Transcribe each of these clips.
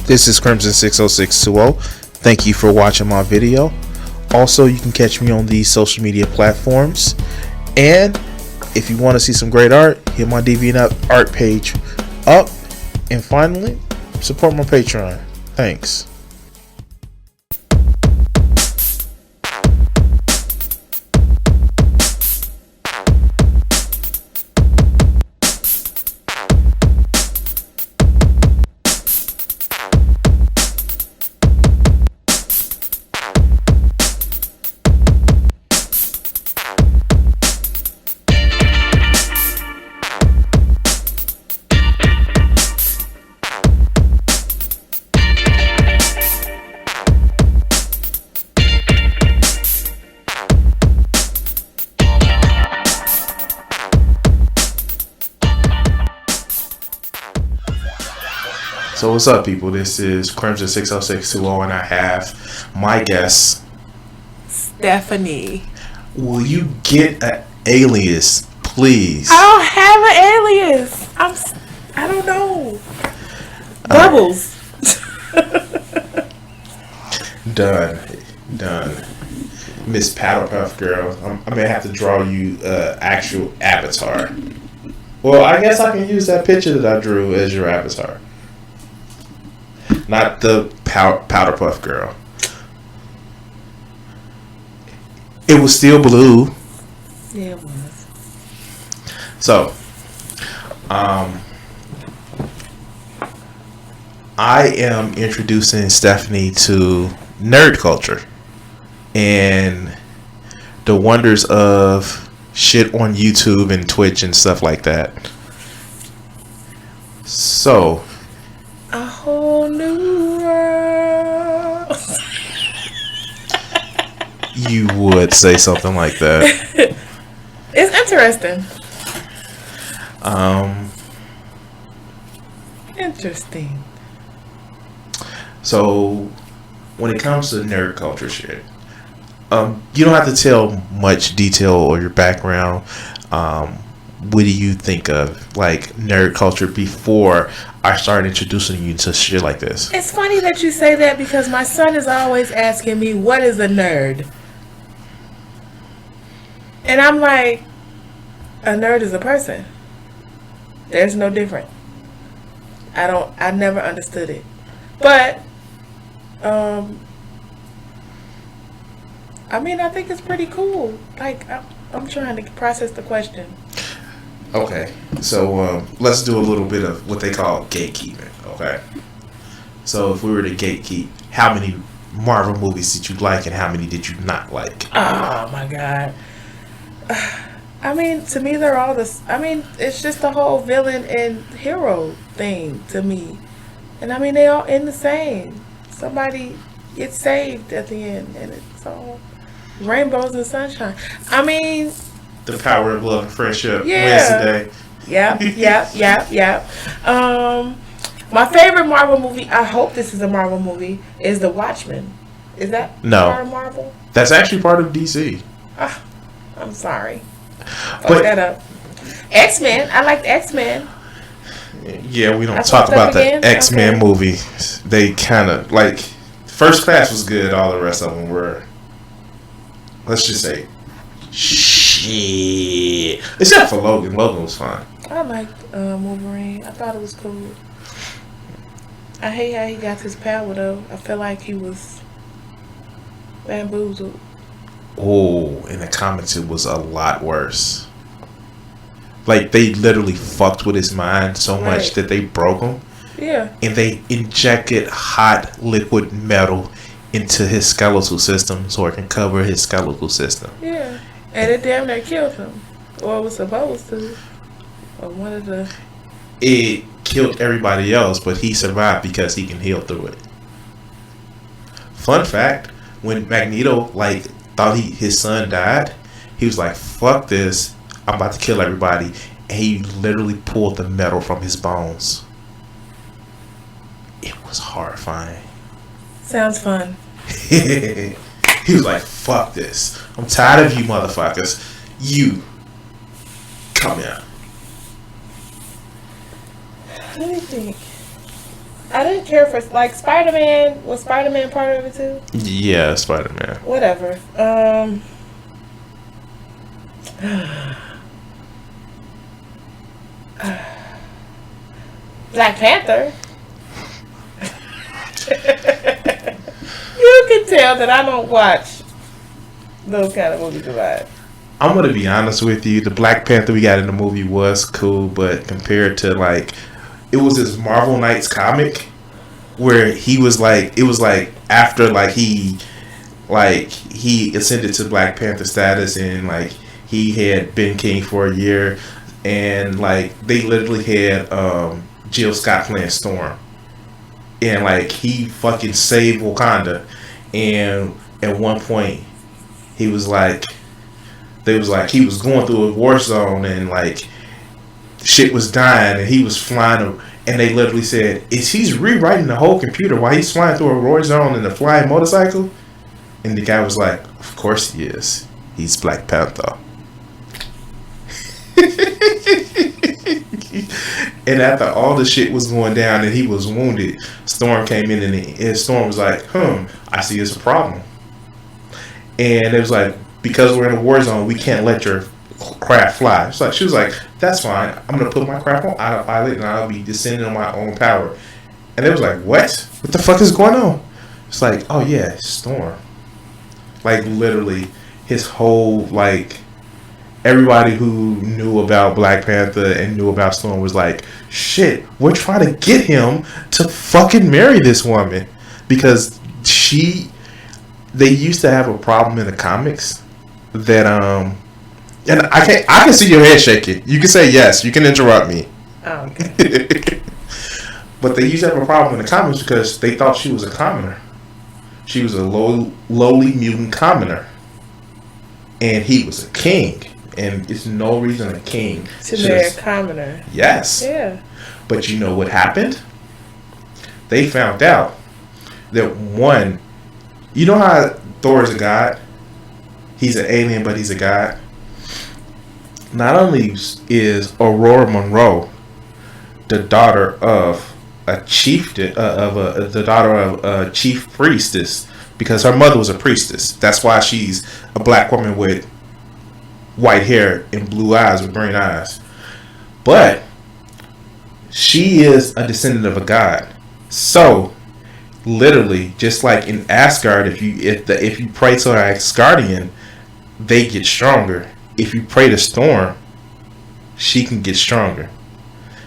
This is Crimson60620. Thank you for watching my video. Also, you can catch me on these social media platforms. And if you want to see some great art, hit my DeviantArt page up. And finally, support my Patreon. Thanks. So what's up, people? This is Crimson60620, and I have my guest, Stephanie. Will you get an alias, please? I don't have an alias. I don't know. Bubbles. Done. Miss Paddlepuff Girl. I'm gonna have to draw you actual avatar. Well, I guess I can use that picture that I drew as your avatar. Not the Powderpuff Girl. It was still blue. Yeah, it was. So, I am introducing Stephanie to nerd culture and the wonders of shit on YouTube and Twitch and stuff like that. So, A whole new world. you would say something like that. It's interesting. Interesting. So, when it comes to nerd culture shit, you don't have to tell much detail or your background. What do you think of like nerd culture before I started introducing you to shit like this? It's funny that you say that because my son is always asking me, what is a nerd? And I'm like, a nerd is a person. There's no different. I never understood it. But, I mean, I think it's pretty cool. Like, I'm trying to process the question. Okay, so let's do a little bit of what they call gatekeeping, okay? So if we were to gatekeep, how many Marvel movies did you like and how many did you not like? Oh, my God. I mean, to me, they're all this. I mean, it's just the whole villain and hero thing to me. And I mean, they all end the same. Somebody gets saved at the end, and it's all rainbows and sunshine. I mean, The power of love and friendship. Yeah. Wednesday. Yep. My favorite Marvel movie, I hope this is a Marvel movie, is The Watchmen. Is that part of Marvel? That's actually part of DC. I'm sorry. Fuck But that up. X-Men. I liked X-Men. yeah, we don't I talk fucked about up the again? X-Men Okay. movie. They kind of like First Class was good. All the rest of them were, let's just say, shit. Except for Logan. Logan was fine. I liked Wolverine. I thought it was cool. I hate how he got his power though. I feel like he was bamboozled. Oh, in the comics it was a lot worse. Like they literally fucked with his mind so much Right. that they broke him. Yeah. And they injected hot liquid metal into his skeletal system so it can cover his skeletal system. Yeah. And it damn near killed him. Or it was supposed to. Or one of the... It killed everybody else, but he survived because he can heal through it. Fun fact, when Magneto thought his son died, he was like, fuck this, I'm about to kill everybody. And he literally pulled the metal from his bones. It was horrifying. Sounds fun. He was like, fuck this. I'm tired of you motherfuckers. You. Come here. Let me think. I didn't care for like Spider-Man. Was Spider-Man part of it too? Yeah, Spider-Man. Whatever. Black Panther. You can tell that I don't watch those kind of movies a lot. I'm gonna be honest with you. The Black Panther we got in the movie was cool, but compared to like, it was this Marvel Knights comic where he was like, it was like after like he ascended to Black Panther status, and like he had been king for a year, and like they literally had Jill Scott playing Storm, and like he fucking saved Wakanda, and at one point he was like, he was going through a war zone, and like shit was dying, and he was flying, and they literally said, "Is he's rewriting the whole computer while he's flying through a war zone in a flying motorcycle?" And the guy was like, "Of course he is. He's Black Panther." And after all the shit was going down and he was wounded, Storm came in, and Storm was like, I see it's a problem. And it was like, because we're in a war zone, we can't let your craft fly. So she was like, that's fine. I'm going to put my craft on autopilot, and I'll be descending on my own power. And it was like, what? What the fuck is going on? It's like, oh yeah, Storm. Like literally his whole, like, everybody who knew about Black Panther and knew about Storm was like, shit, we're trying to get him to fucking marry this woman. Because they used to have a problem in the comics that, and I can see your head shaking. You can say yes, you can interrupt me. Oh, okay. But they used to have a problem in the comics because they thought she was a commoner. She was a lowly mutant commoner. And he was a king. And it's no reason a king to marry a commoner. Yes. Yeah. But you know what happened? They found out that one, you know how Thor is a god? He's an alien, but he's a god. Not only is Aurora Monroe the daughter of a chieftain, the daughter of a chief priestess, because her mother was a priestess. That's why she's a black woman with white hair and blue eyes with green eyes. But she is a descendant of a god. So literally, just like in Asgard, if you pray to an Asgardian, they get stronger. If you pray to Storm, she can get stronger.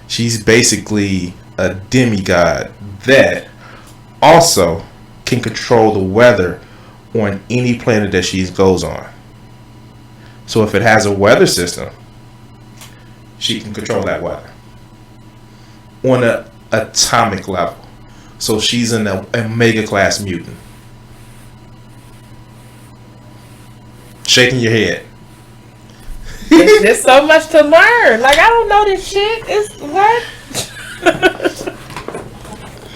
She's basically a demigod that also can control the weather on any planet that she goes on. So if it has a weather system, she can control that weather on an atomic level. So she's an Omega class mutant. Shaking your head. There's so much to learn. Like, I don't know this shit. It's what?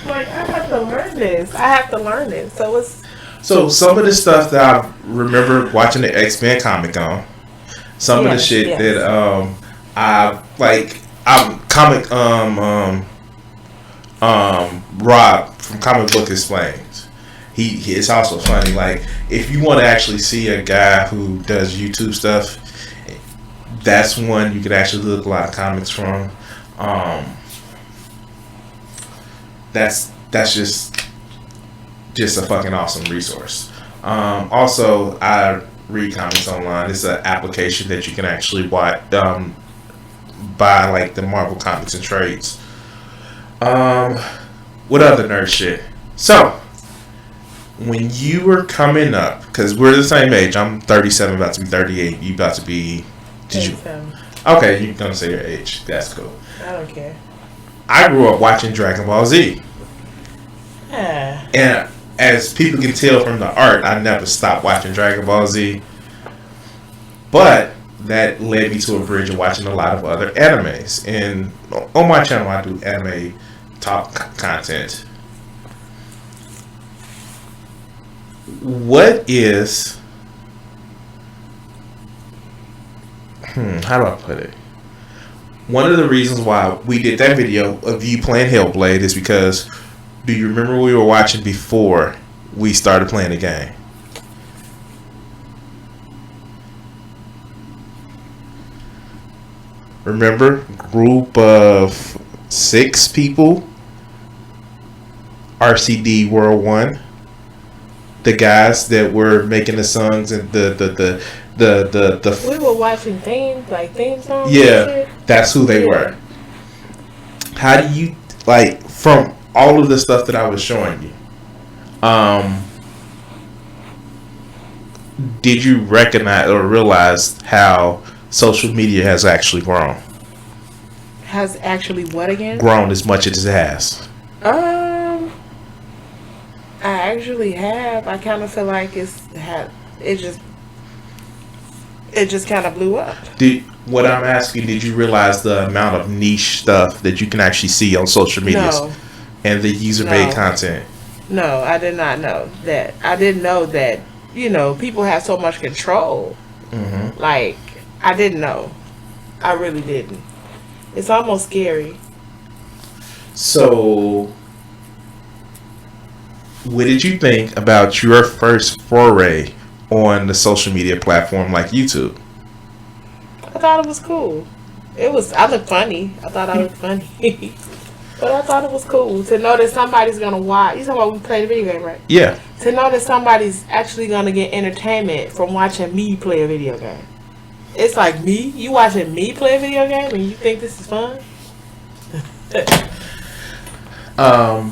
Like, I have to learn this. I have to learn it. So some of the stuff that I remember watching the X-Men comic on. Some of the shit that I like. I'm comic Rob from Comic Book Explains. He is also funny. Like, if you want to actually see a guy who does YouTube stuff, that's one you could actually look a lot of comics from. That's just a fucking awesome resource. Also, I read comics online. It's an application that you can actually buy like the Marvel comics and trades. What other nerd shit? So, when you were coming up, because we're the same age, I'm 37, about to be 38. You about to be? Okay, you're gonna say your age. That's cool. I don't care. I grew up watching Dragon Ball Z. And as people can tell from the art, I never stopped watching Dragon Ball Z. But that led me to a bridge of watching a lot of other animes. And on my channel, I do anime talk content. What is... how do I put it? One of the reasons why we did that video of you playing Hellblade is because do you remember what we were watching before we started playing the game? Remember? Group of 6 people. RCD World 1. The guys that were making the songs and the we were watching theme songs. Yeah, that's who they were. How do you, like, from all of the stuff that I was showing you, did you recognize or realize how social media has actually grown? Has actually what again? Grown as much as it has. I actually have. I kind of feel like it just kind of blew up. What I'm asking, did you realize the amount of niche stuff that you can actually see on social media and the user-made content? No, I did not know that. I didn't know that, people have so much control. Mm-hmm. Like, I didn't know. I really didn't. It's almost scary. So, what did you think about your first foray on the social media platform like YouTube? I thought it was cool. I looked funny. I thought I looked funny. But I thought it was cool to know that somebody's going to watch. You talking about we play the video game, right? Yeah. To know that somebody's actually going to get entertainment from watching me play a video game. It's like me? You watching me play a video game and you think this is fun?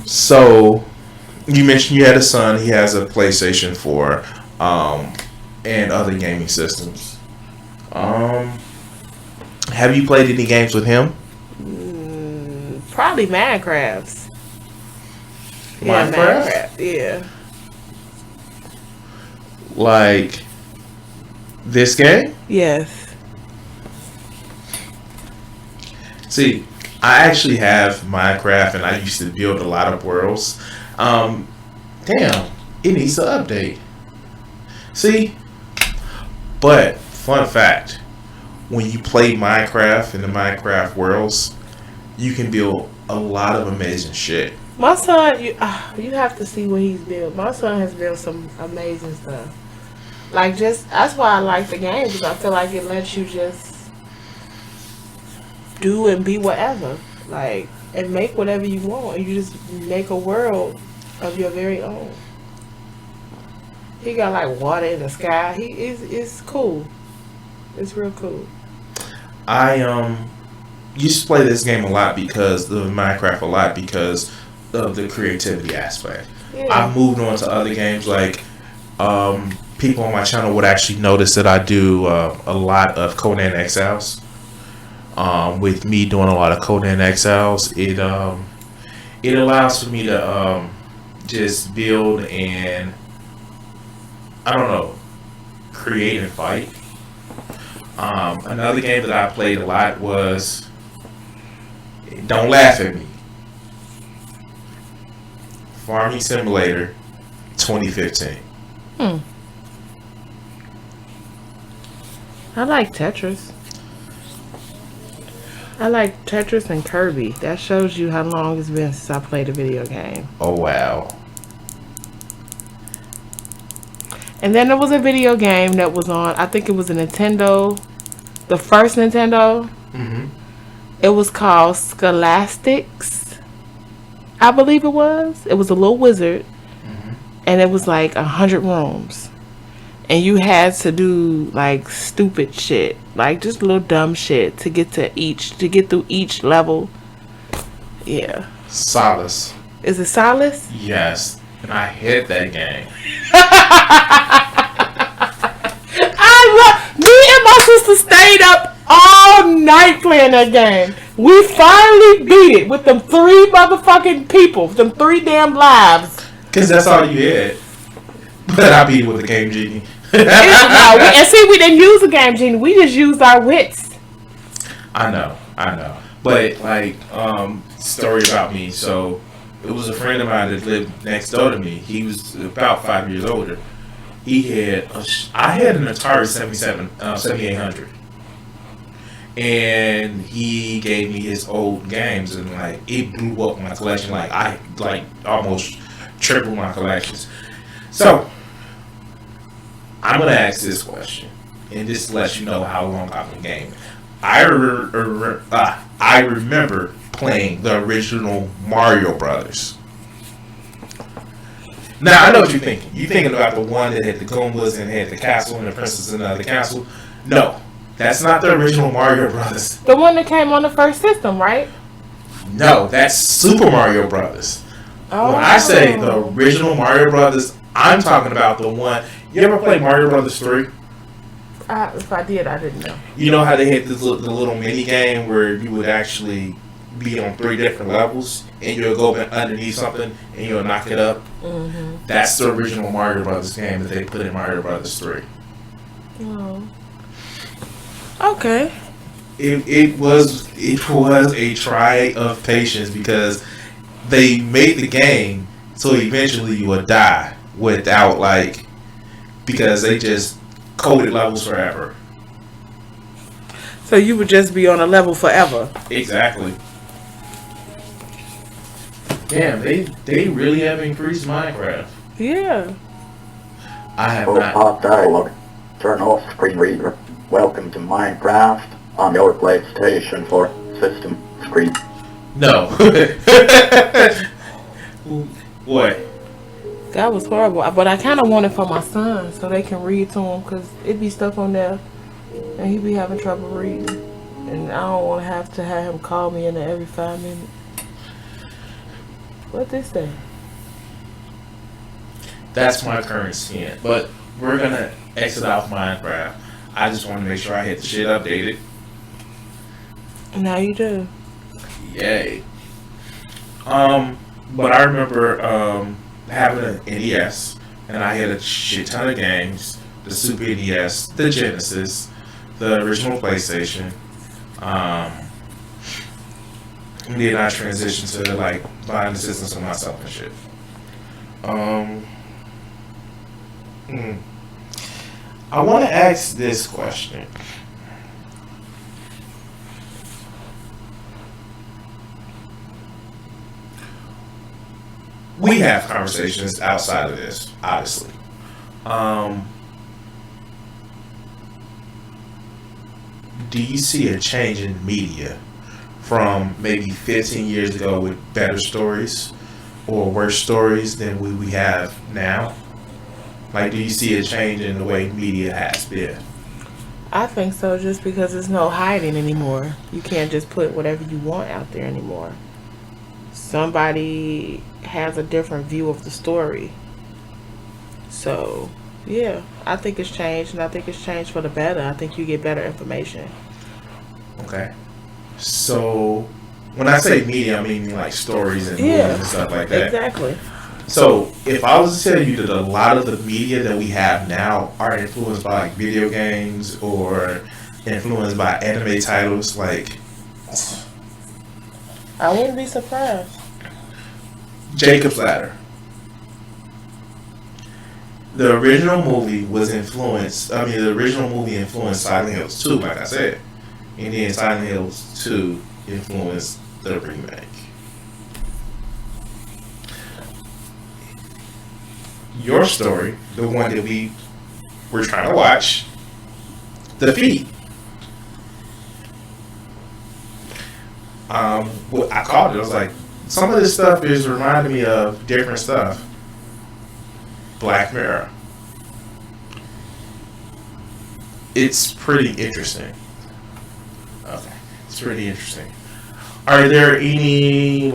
So, you mentioned you had a son. He has a PlayStation 4 and other gaming systems. Have you played any games with him? Probably Minecraft. Minecraft? Yeah. Like this game? Yes. See, I actually have Minecraft and I used to build a lot of worlds. Damn, it needs to update. See? But, fun fact, when you play Minecraft in the Minecraft worlds, you can build a lot of amazing shit. My son, you have to see what he's built. My son has built some amazing stuff. Like, that's why I like the game, because I feel like it lets you just do and be whatever. Like, and make whatever you want. You just make a world of your very own. He got like water in the sky. It's cool. It's real cool. I used to play this game a lot because of Minecraft because of the creativity aspect. Yeah. I moved on to other games like people on my channel would actually notice that I do a lot of Conan Exiles. With me doing a lot of Conan Exiles, it allows for me to just build and create and fight. Another game that I played a lot was, don't laugh at me, Farming Simulator 2015. I like Tetris. I like Tetris and Kirby. That shows you how long it's been since I played a video game. Oh, wow. And then there was a video game that was on, I think it was a Nintendo, the first Nintendo. Mm-hmm. It was called Scholastics, I believe it was. It was a little wizard. Mm-hmm. And it was like 100 rooms. And you had to do like stupid shit, like just little dumb shit to get through each level. Yeah. Solace. Is it Solace? Yes. And I hate that game. Me and my sister stayed up all night playing that game. We finally beat it with them 3 motherfucking people, them 3 damn lives. Cause that's all you had. But I beat it with the Game Genie. And see, we didn't use the Game Genie. We just used our wits. I know. But like, story about me. So it was a friend of mine that lived next door to me. He was about 5 years older. I had an Atari 7800, and he gave me his old games, and like it blew up my collection. Like I like almost tripled my collections. So I'm gonna ask this question, and this lets you know how long I've been gaming. I remember playing the original Mario Brothers. Now I know what you're thinking. You're thinking about the one that had the Goombas and had the castle and the princess in the castle. No, that's not the original Mario Brothers. The one that came on the first system, right? No, that's Super Mario Brothers. Oh. When I say the original Mario Brothers, I'm talking about the one. You ever play Mario Brothers 3? If I did, I didn't know. You know how they had this the little mini game where you would actually be on 3 different levels, and you'll go underneath something and you'll knock it up. Mm-hmm. That's the original Mario Brothers game that they put in Mario Brothers 3. Oh. Okay. It was a try of patience because they made the game so eventually you would die without because they just coded levels forever. So you would just be on a level forever. Exactly. Damn, they really have increased Minecraft. Yeah. I have Full not. pop dialogue. Turn off screen reader. Welcome to Minecraft on your PlayStation 4 system screen. No. What? That was horrible. But I kind of want it for my son so they can read to him because it be stuff on there and he be having trouble reading. And I don't want to have him call me in there every 5 minutes. What this say? That's my current skin. But we're gonna exit off Minecraft. I just want to make sure I hit the shit updated. Now you do. Yay. But I remember having an NES, and I had a shit ton of games. The Super NES, the Genesis, the original PlayStation. And then I transitioned to buying the systems for myself and shit. I want to ask this question. We have conversations outside of this, obviously. Do you see a change in media from maybe 15 years ago with better stories or worse stories than we have now? Do you see a change in the way media has been? I think so, just because there's no hiding anymore. You can't just put whatever you want out there anymore. Somebody has a different view of the story. So, yeah, I think it's changed, and I think it's changed for the better. I think you get better information. Okay. So, when I say media, I mean stories and movies and stuff like that. Exactly. So, if I was to tell you that a lot of the media that we have now are influenced by video games or influenced by anime titles, I wouldn't be surprised. Jacob's Ladder. The original movie influenced Silent Hills 2, like I said. And then Silent Hills 2 influenced the remake. Your story, the one that we were trying to watch, The Feed. What I called it, I was like, some of this stuff is reminding me of different stuff. Black Mirror. It's pretty interesting. Okay, it's pretty interesting. Are there any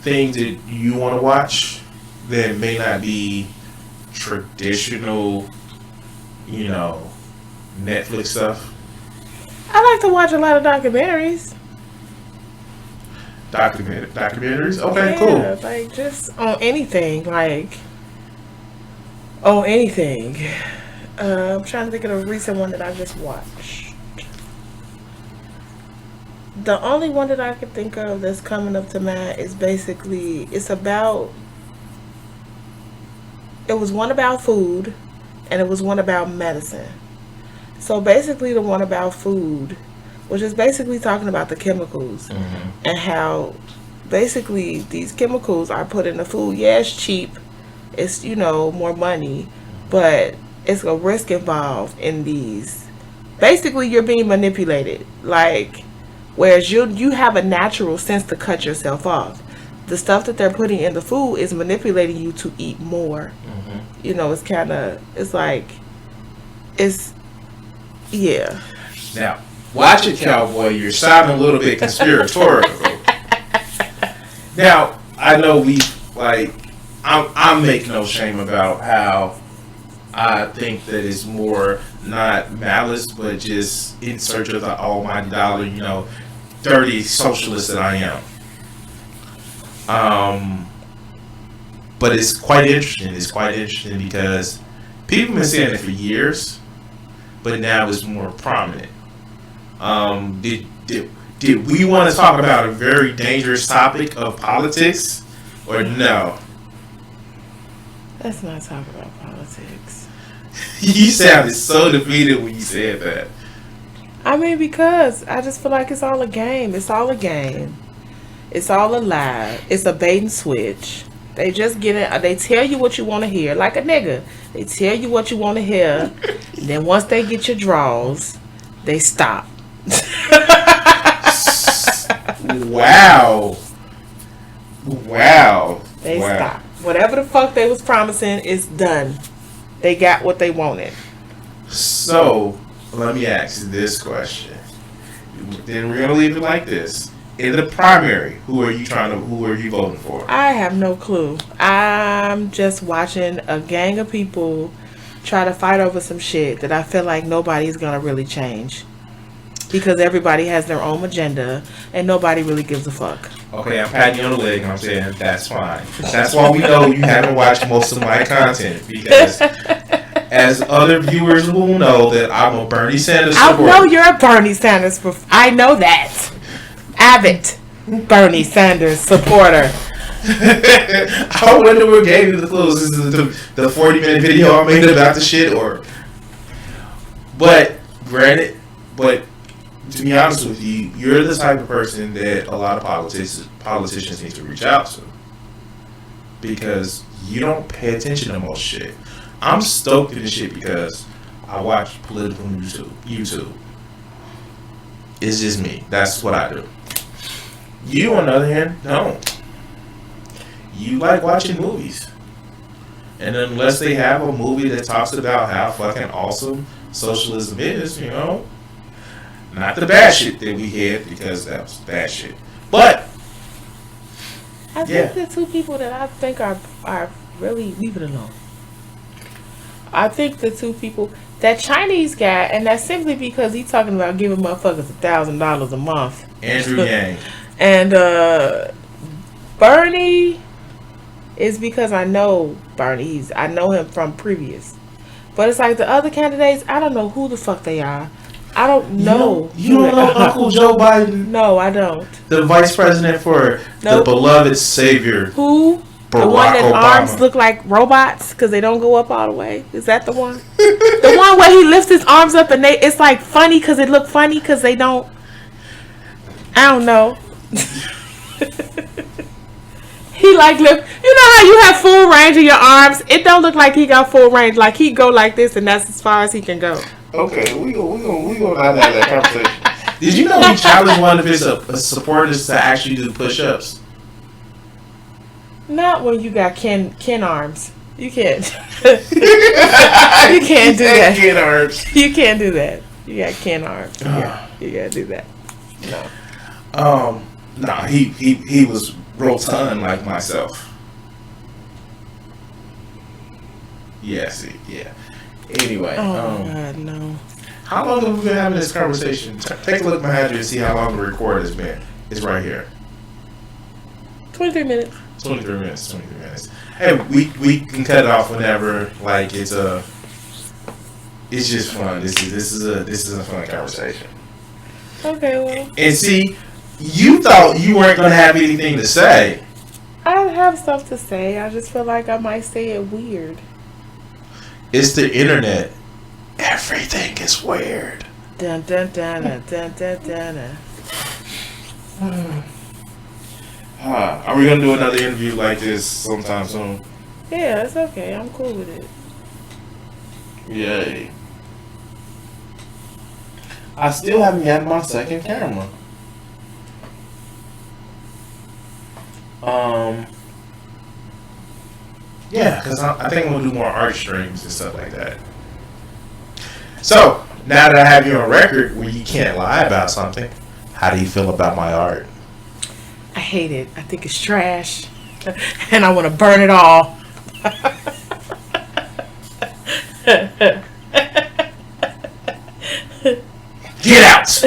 things that you want to watch that may not be traditional, Netflix stuff? I like to watch a lot of documentaries. Documentaries? Okay, yeah, cool. Just on anything, on anything. I'm trying to think of a recent one that I just watched. The only one that I can think of that's coming up to mind is basically, it was one about food and it was one about medicine. So basically the one about food, which is basically talking about the chemicals and how basically these chemicals are put in the food. Yeah, it's cheap. It's, more money, but it's a risk involved in these. Basically, you're being manipulated. Like, whereas you have a natural sense to cut yourself off. The stuff that they're putting in the food is manipulating you to eat more. It's kind of, yeah. Now, watch it, cowboy. You're sounding a little bit conspiratorial. Now, I know I'm making no shame about how I think that it's more not malice, but just in search of the almighty dollar, dirty socialist that I am. But it's quite interesting. It's quite interesting because people have been saying it for years, but now it's more prominent. Did we want to talk about a very dangerous topic of politics, or no? Let's not talk about politics. You sounded so defeated when you said that. I mean, because I just feel like it's all a game. It's all a game. It's all a lie. It's a bait and switch. They just get it. They tell you what you want to hear, like a nigga. They tell you what you want to hear. And then once they get your draws, they stop. Wow. They stop. Whatever the fuck they was promising is done. They got what they wanted. So, let me ask you this question. Then we're gonna leave it like this. In the primary, who are you voting for? I have no clue. I'm just watching a gang of people try to fight over some shit that I feel like nobody's gonna really change. Because everybody has their own agenda and nobody really gives a fuck. Okay, I'm patting you on the leg and I'm saying that's fine. That's why we know you haven't watched most of my content, because as other viewers will know that I'm a Bernie Sanders supporter. I know you're a Bernie Sanders. I know that. Avid Bernie Sanders supporter. I wonder what gave you the clues. This is the 40-minute video I made about the shit, or... But to be honest with you, you're the type of person that a lot of politicians need to reach out to, because you don't pay attention to most shit. I'm stoked in this shit because I watch political YouTube. It's just me. That's what I do. You, on the other hand, don't. You like watching movies. And unless they have a movie that talks about how fucking awesome socialism is, not the bad shit that we had, because that was bad shit. But I think the two people that I think are really, leave it alone. I think the two people, that Chinese guy, and that's simply because he's talking about giving motherfuckers $1,000 a month. Andrew Yang. And Bernie is because I know Bernie. I know him from previous. But it's like the other candidates, I don't know who the fuck they are. I don't know. You don't know Uncle Joe Biden? No, I don't. The vice president for the beloved savior. Who? Barack the one that Obama. Arms look like robots because they don't go up all the way. Is that the one? The one where he lifts his arms up and it's like funny because it look funny because they don't. I don't know. He like lift. You know how you have full range of your arms? It don't look like he got full range. Like he go like this and that's as far as he can go. Okay, we gonna not have that conversation. Did you know he challenged one of his supporters to actually do push-ups? Not when you got Ken arms. You can't. You can't do that. Ken arms. You can't do that. You got Ken arms. Yeah, you gotta do that. No. Nah. He was rotund like myself. Yes. Yeah. Anyway. Oh God, no. How long have we been having this conversation? Take a look behind you and see how long the record has been. It's right here. 23 minutes. 23 minutes. Hey, we can cut it off whenever. Like it's just fun. This is a fun conversation. Okay, well. And see, you thought you weren't gonna have anything to say. I have stuff to say. I just feel like I might say it weird. It's the internet. Everything is weird. Dun dun dun dun dun dun dun. Are we gonna do another interview like this sometime soon? Yeah, it's okay. I'm cool with it. Yay. I still haven't gotten my second camera. Yeah, because I think I'm gonna do more art streams and stuff like that. So now that I have you on record where you can't lie about something, how do you feel about my art? I hate it. I think it's trash. And I want to burn it all. Get out!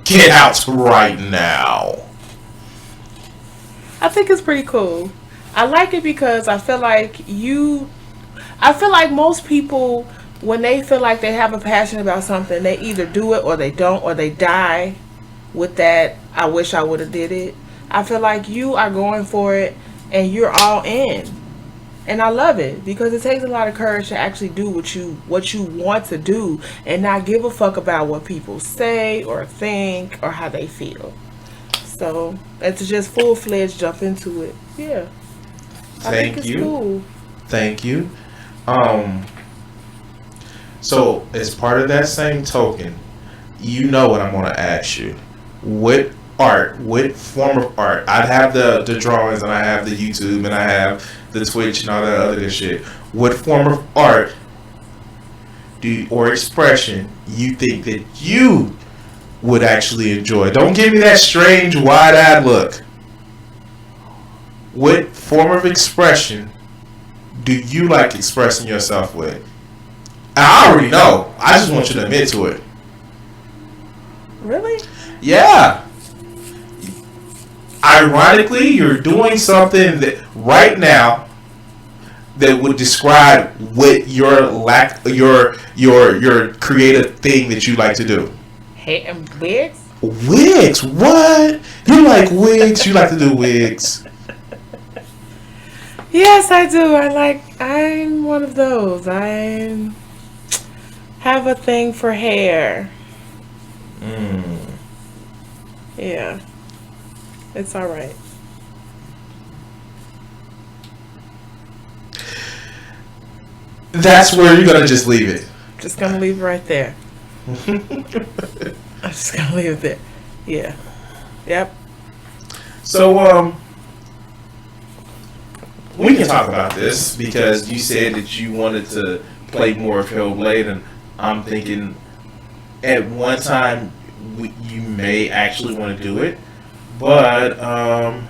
Get out right now. I think it's pretty cool. I like it because I feel like most people, when they feel like they have a passion about something, they either do it or they don't, or they die with that, I wish I would have did it. I feel like you are going for it and you're all in. And I love it because it takes a lot of courage to actually do what you want to do and not give a fuck about what people say or think or how they feel. So, it's just full-fledged jump into it. Yeah. I think it's cool. Thank you. So, as part of that same token, you know what I'm going to ask you. What form of art? I'd have the drawings, and I have the YouTube, and I have the Twitch, and all that other good shit. What form of art or expression you think that you would actually enjoy? Don't give me that strange, wide-eyed look. What form of expression do you like expressing yourself with? I already know. I just want you to admit to it. Really? Yeah. Ironically, you're doing something that right now that would describe what your creative thing that you like to do. Hey, wigs? Wigs? What? You like wigs? You like to do wigs? Yes, I do. I'm one of those. I have a thing for hair. Yeah. It's alright. That's where you're gonna just leave it. Just gonna leave it right there. I'm just gonna leave it there. Yeah. Yep. So, we can talk about this because you said that you wanted to play more of Hellblade, and I'm thinking at one time you may actually want to do it, but I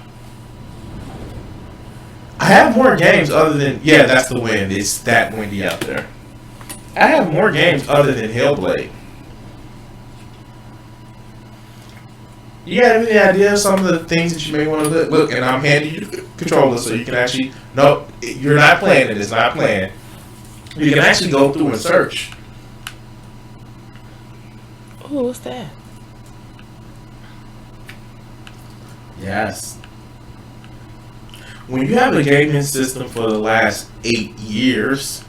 have more games other than that's the wind. It's that windy out there. I have more games other than Hellblade. You got any idea of some of the things that you may want to look? And I'm handing you the controller so you can actually... No, you're not playing it. It's not playing. You can actually go through and search. Oh, what's that? Yes. When you have a gaming system for the last 8 years,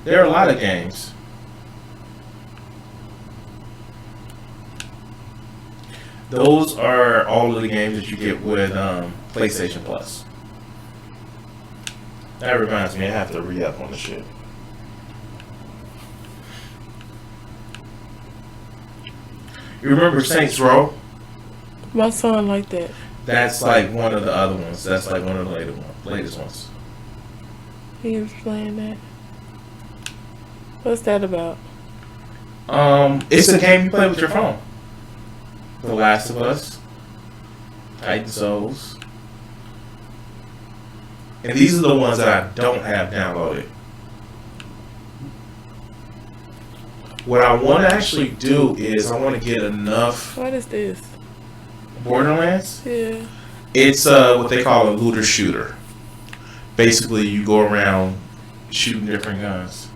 there are a lot of games. Those are all of the games that you get with PlayStation Plus. That reminds me, I have to re-up on the shit. You remember Saints Row? My son like that. That's like one of the other ones. That's like one of the latest ones. He was playing that. What's that about? It's a game you play with your phone. The Last of Us, Titan Souls, and these are the ones that I don't have downloaded. What I want to actually do is I want to get enough. What is this? Borderlands? Yeah. It's what they call a looter shooter. Basically, you go around shooting different guns.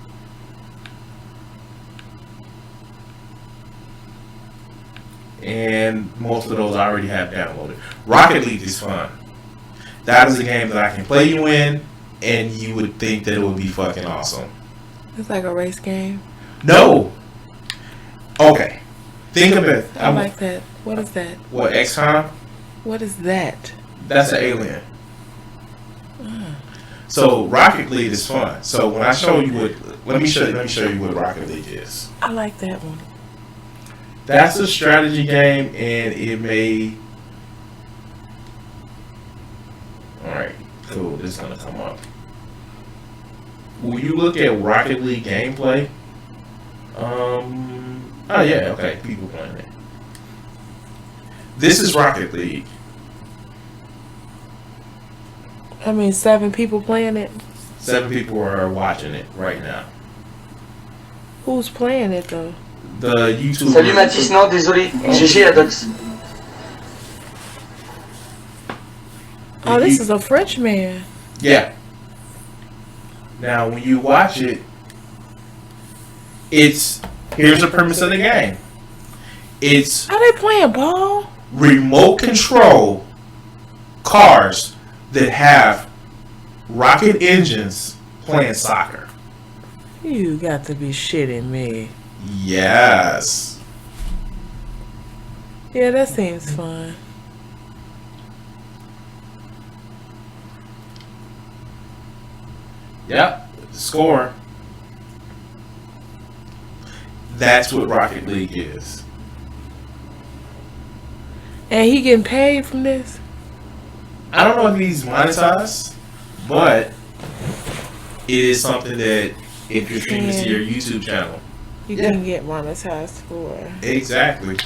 And most of those I already have downloaded. Rocket League is fun. That is a game that I can play you in, and you would think that it would be fucking awesome. It's like a race game. No. Okay. Think of it. I like that. What is that? What, XCOM? What is that? That's an alien. So Rocket League is fun. So when I show you what, let me show you what Rocket League is. I like that one. That's a strategy game, and it may. All right, cool. This is gonna come up. When you look at Rocket League gameplay, oh yeah, okay, people playing it. This is Rocket League. I mean, 7 people playing it. 7 people are watching it right now. Who's playing it though? The YouTube. Salut Mathis, non, désolé, GG Adox. Oh, this is a French man. Yeah. Now, when you watch it, here's the premise of the game. It's Are they playing ball? remote control cars that have rocket engines playing soccer. You got to be shitting me. Yes. Yeah, that seems fun. Yep. Score. That's what Rocket League is. And he getting paid from this? I don't know if he's monetized, but it is something that if you're streaming to your YouTube channel, You can get monetized for. exactly.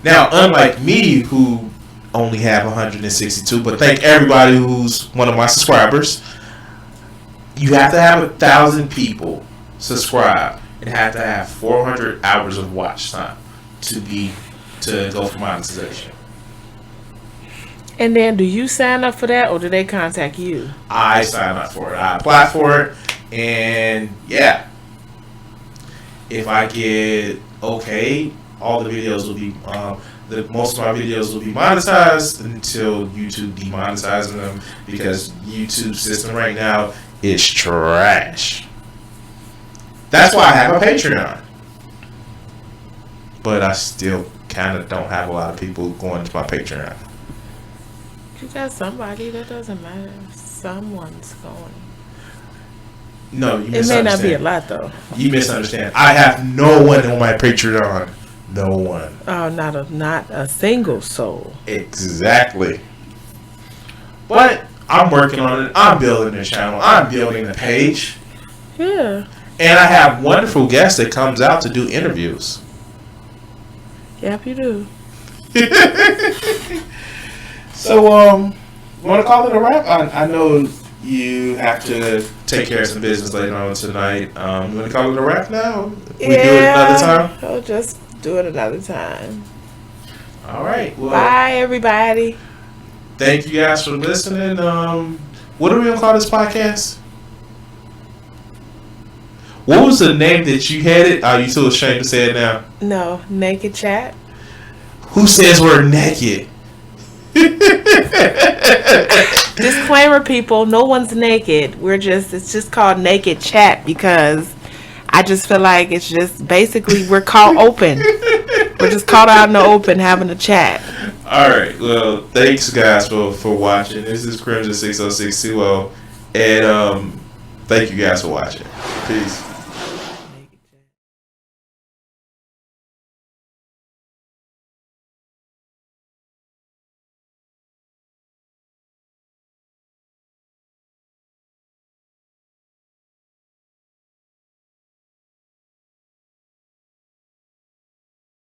Now, unlike me, who only have 162, but thank everybody who's one of my subscribers, you have to have 1,000 people subscribe and have to have 400 hours of watch time to go for monetization. And then, do you sign up for that, or do they contact you? I sign up for it. I apply for it, and yeah, if I get okay, all the videos will be most of my videos will be monetized until YouTube demonetizes them, because YouTube's system right now is trash. That's why I have a Patreon, but I still kind of don't have a lot of people going to my Patreon. You got somebody, that doesn't matter. Someone's going. No, you It misunderstand. may not be a lot though. You misunderstand. I have no one on my Patreon. No one. Oh, not a single soul. Exactly. But I'm working on it. I'm building the channel. I'm building the page. Yeah. And I have wonderful guests that comes out to do interviews. Yep, you do. So, want to call it a wrap? I know you have to take care of some business later on tonight. You want to call it a wrap now? We do it another time? I'll just do it another time. All right. Well, Bye, everybody. thank you guys for listening. What are we going to call this podcast? What was the name that you had it? Are you too ashamed to say it now? No, naked chat. Who says we're naked? Disclaimer, people, no one's naked. It's just called naked chat because I just feel like it's just basically we're called open. We're just caught out in the open having a chat. Alright, well, thanks guys for watching. This is Crimson 60620, and thank you guys for watching. Peace.